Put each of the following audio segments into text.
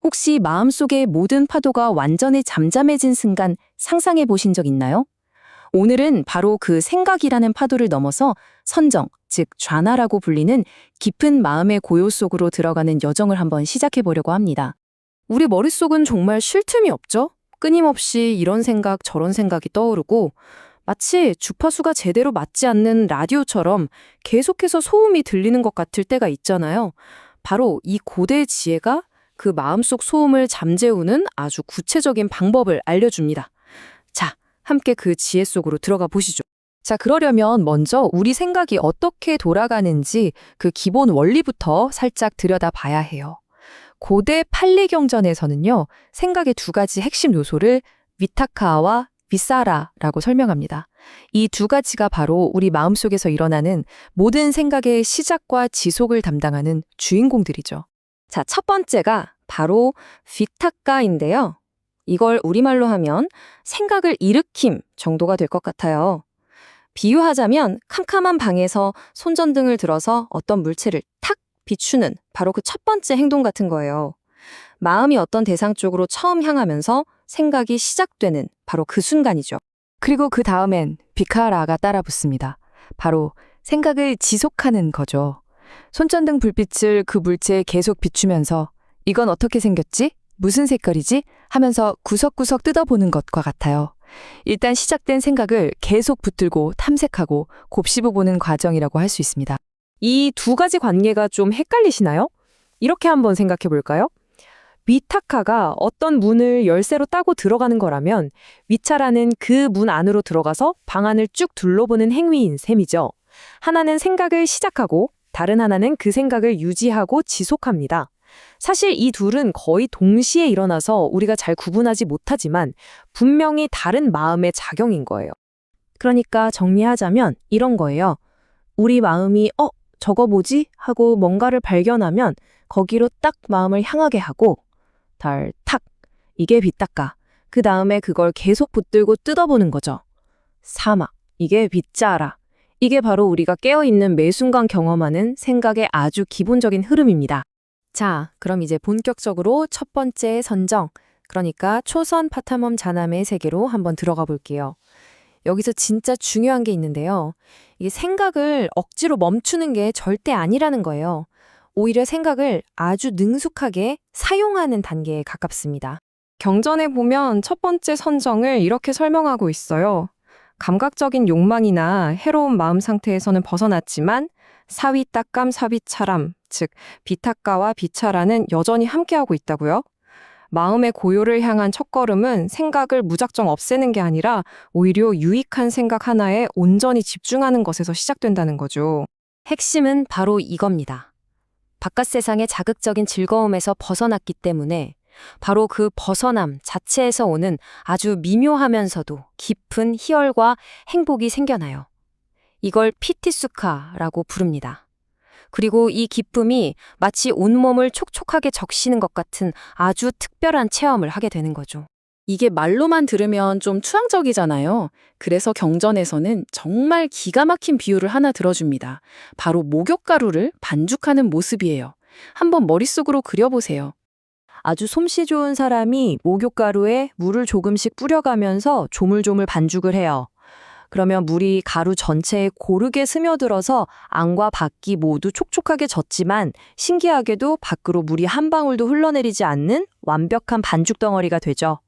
혹시 마음속의 모든 파도가 완전히 잠잠해진 순간 상상해 보신 적 있나요? 오늘은 바로 그 생각이라는 파도를 넘어서 선정, 즉 좌나라고 불리는 깊은 마음의 고요 속으로 들어가는 여정을 한번 시작해 보려고 합니다. 우리 머릿속은 정말 쉴 틈이 없죠? 끊임없이 이런 생각, 저런 생각이 떠오르고 마치 주파수가 제대로 맞지 않는 라디오처럼 계속해서 소음이 들리는 것 같을 때가 있잖아요. 바로 이 고대 지혜가 그 마음속 소음을 잠재우는 아주 구체적인 방법을 알려줍니다. 자, 함께 그 지혜 속으로 들어가 보시죠. 자, 그러려면 먼저 우리 생각이 어떻게 돌아가는지 그 기본 원리부터 살짝 들여다 봐야 해요. 고대 팔리경전에서는요, 생각의 두 가지 핵심 요소를 위타카와 위사라라고 설명합니다. 이 두 가지가 바로 우리 마음속에서 일어나는 모든 생각의 시작과 지속을 담당하는 주인공들이죠. 자, 첫 번째가 바로 위타카인데요. 이걸 우리말로 하면 생각을 일으킴 정도가 될 것 같아요. 비유하자면 캄캄한 방에서 손전등을 들어서 어떤 물체를 탁 비추는 바로 그 첫 번째 행동 같은 거예요. 마음이 어떤 대상 쪽으로 처음 향하면서 생각이 시작되는 바로 그 순간이죠. 그리고 그 다음엔 비카라가 따라 붙습니다. 바로 생각을 지속하는 거죠. 손전등 불빛을 그 물체에 계속 비추면서 이건 어떻게 생겼지? 무슨 색깔이지? 하면서 구석구석 뜯어보는 것과 같아요. 일단 시작된 생각을 계속 붙들고 탐색하고 곱씹어보는 과정이라고 할 수 있습니다. 이 두 가지 관계가 좀 헷갈리시나요? 이렇게 한번 생각해 볼까요? 위타카가 어떤 문을 열쇠로 따고 들어가는 거라면 위차라는 그 문 안으로 들어가서 방 안을 쭉 둘러보는 행위인 셈이죠. 하나는 생각을 시작하고 다른 하나는 그 생각을 유지하고 지속합니다. 사실 이 둘은 거의 동시에 일어나서 우리가 잘 구분하지 못하지만 분명히 다른 마음의 작용인 거예요. 그러니까 정리하자면 이런 거예요. 우리 마음이 저거 뭐지? 하고 뭔가를 발견하면 거기로 딱 마음을 향하게 하고 탁 이게 비타카. 그 다음에 그걸 계속 붙들고 뜯어보는 거죠. 사마 이게 비짜라. 이게 바로 우리가 깨어있는 매 순간 경험하는 생각의 아주 기본적인 흐름입니다. 자, 그럼 이제 본격적으로 첫 번째 선정, 그러니까 초선 파타멈 자남의 세계로 한번 들어가 볼게요. 여기서 진짜 중요한 게 있는데요. 이게 생각을 억지로 멈추는 게 절대 아니라는 거예요. 오히려 생각을 아주 능숙하게 사용하는 단계에 가깝습니다. 경전에 보면 첫 번째 선정을 이렇게 설명하고 있어요. 감각적인 욕망이나 해로운 마음 상태에서는 벗어났지만 사위따감 사위차람, 즉 비타카와 비차라는 여전히 함께하고 있다고요. 마음의 고요를 향한 첫걸음은 생각을 무작정 없애는 게 아니라 오히려 유익한 생각 하나에 온전히 집중하는 것에서 시작된다는 거죠. 핵심은 바로 이겁니다. 바깥 세상의 자극적인 즐거움에서 벗어났기 때문에 바로 그 벗어남 자체에서 오는 아주 미묘하면서도 깊은 희열과 행복이 생겨나요. 이걸 피티수카라고 부릅니다. 그리고 이 기쁨이 마치 온몸을 촉촉하게 적시는 것 같은 아주 특별한 체험을 하게 되는 거죠. 이게 말로만 들으면 좀 추상적이잖아요. 그래서 경전에서는 정말 기가 막힌 비유를 하나 들어줍니다. 바로 목욕가루를 반죽하는 모습이에요. 한번 머릿속으로 그려보세요. 아주 솜씨 좋은 사람이 목욕가루에 물을 조금씩 뿌려가면서 조물조물 반죽을 해요. 그러면 물이 가루 전체에 고르게 스며들어서 안과 밖이 모두 촉촉하게 젖지만 신기하게도 밖으로 물이 한 방울도 흘러내리지 않는 완벽한 반죽 덩어리가 되죠.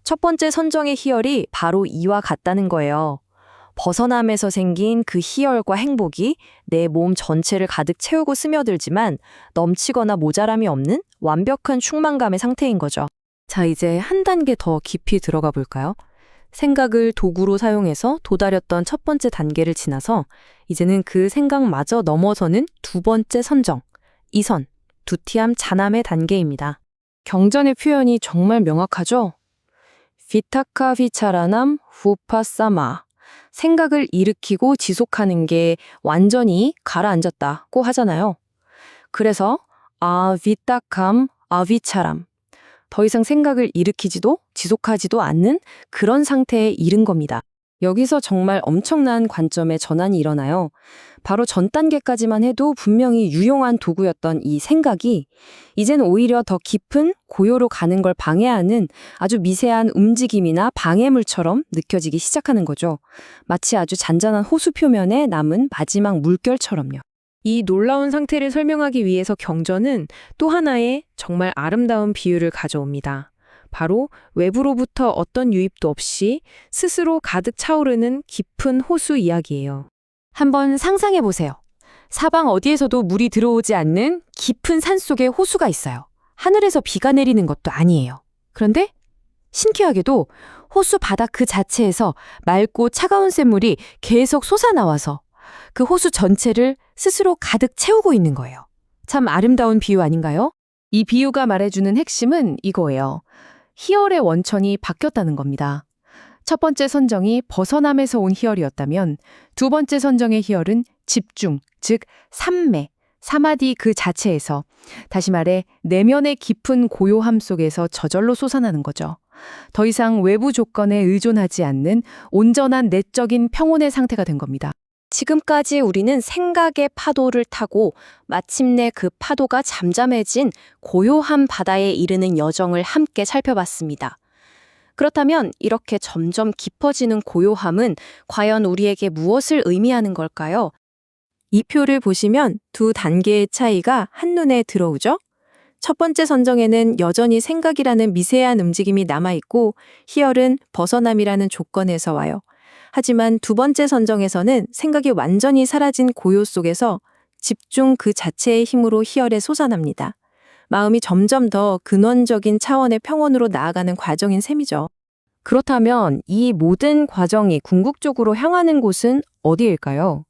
첫 번째 선정의 희열이 바로 이와 같다는 거예요. 벗어남에서 생긴 그 희열과 행복이 내 몸 전체를 가득 채우고 스며들지만 넘치거나 모자람이 없는 완벽한 충만감의 상태인 거죠. 자, 이제 한 단계 더 깊이 들어가 볼까요? 생각을 도구로 사용해서 도달했던 첫 번째 단계를 지나서 이제는 그 생각마저 넘어서는 두 번째 선정, 이선, 두티암 자남의 단계입니다. 경전의 표현이 정말 명확하죠? 비타카 비차라남 후파사마. 생각을 일으키고 지속하는 게 완전히 가라앉았다고 하잖아요. 그래서 아비타캄 아비차람. 더 이상 생각을 일으키지도 지속하지도 않는 그런 상태에 이른 겁니다. 여기서 정말 엄청난 관점의 전환이 일어나요. 바로 전 단계까지만 해도 분명히 유용한 도구였던 이 생각이 이젠 오히려 더 깊은 고요로 가는 걸 방해하는 아주 미세한 움직임이나 방해물처럼 느껴지기 시작하는 거죠. 마치 아주 잔잔한 호수 표면에 남은 마지막 물결처럼요. 이 놀라운 상태를 설명하기 위해서 경전은 또 하나의 정말 아름다운 비유를 가져옵니다. 바로 외부로부터 어떤 유입도 없이 스스로 가득 차오르는 깊은 호수 이야기예요. 한번 상상해 보세요. 사방 어디에서도 물이 들어오지 않는 깊은 산속에 호수가 있어요. 하늘에서 비가 내리는 것도 아니에요. 그런데 신기하게도 호수 바닥 그 자체에서 맑고 차가운 샘물이 계속 솟아나와서 그 호수 전체를 스스로 가득 채우고 있는 거예요. 참 아름다운 비유 아닌가요? 이 비유가 말해주는 핵심은 이거예요. 희열의 원천이 바뀌었다는 겁니다. 첫 번째 선정이 벗어남에서 온 희열이었다면 두 번째 선정의 희열은 집중, 즉 삼매, 사마디 그 자체에서, 다시 말해 내면의 깊은 고요함 속에서 저절로 솟아나는 거죠. 더 이상 외부 조건에 의존하지 않는 온전한 내적인 평온의 상태가 된 겁니다. 지금까지 우리는 생각의 파도를 타고 마침내 그 파도가 잠잠해진 고요한 바다에 이르는 여정을 함께 살펴봤습니다. 그렇다면 이렇게 점점 깊어지는 고요함은 과연 우리에게 무엇을 의미하는 걸까요? 이 표를 보시면 두 단계의 차이가 한눈에 들어오죠? 첫 번째 선정에는 여전히 생각이라는 미세한 움직임이 남아있고 희열은 벗어남이라는 조건에서 와요. 하지만 두 번째 선정에서는 생각이 완전히 사라진 고요 속에서 집중 그 자체의 힘으로 희열에 솟아납니다. 마음이 점점 더 근원적인 차원의 평온으로 나아가는 과정인 셈이죠. 그렇다면 이 모든 과정이 궁극적으로 향하는 곳은 어디일까요?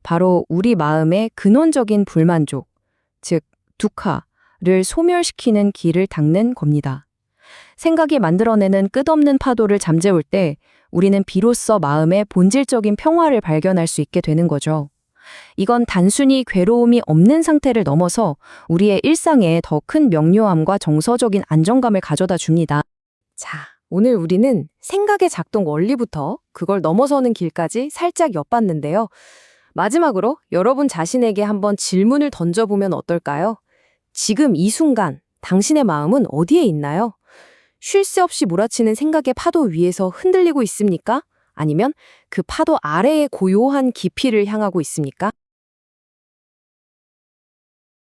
바로 우리 마음의 근원적인 불만족, 즉 두카를 소멸시키는 길을 닦는 겁니다. 생각이 만들어내는 끝없는 파도를 잠재울 때 우리는 비로소 마음의 본질적인 평화를 발견할 수 있게 되는 거죠. 이건 단순히 괴로움이 없는 상태를 넘어서 우리의 일상에 더 큰 명료함과 정서적인 안정감을 가져다 줍니다. 자, 오늘 우리는 생각의 작동 원리부터 그걸 넘어서는 길까지 살짝 엿봤는데요. 마지막으로 여러분 자신에게 한번 질문을 던져보면 어떨까요? 지금 이 순간 당신의 마음은 어디에 있나요? 쉴 새 없이 몰아치는 생각의 파도 위에서 흔들리고 있습니까? 아니면 그 파도 아래의 고요한 깊이를 향하고 있습니까?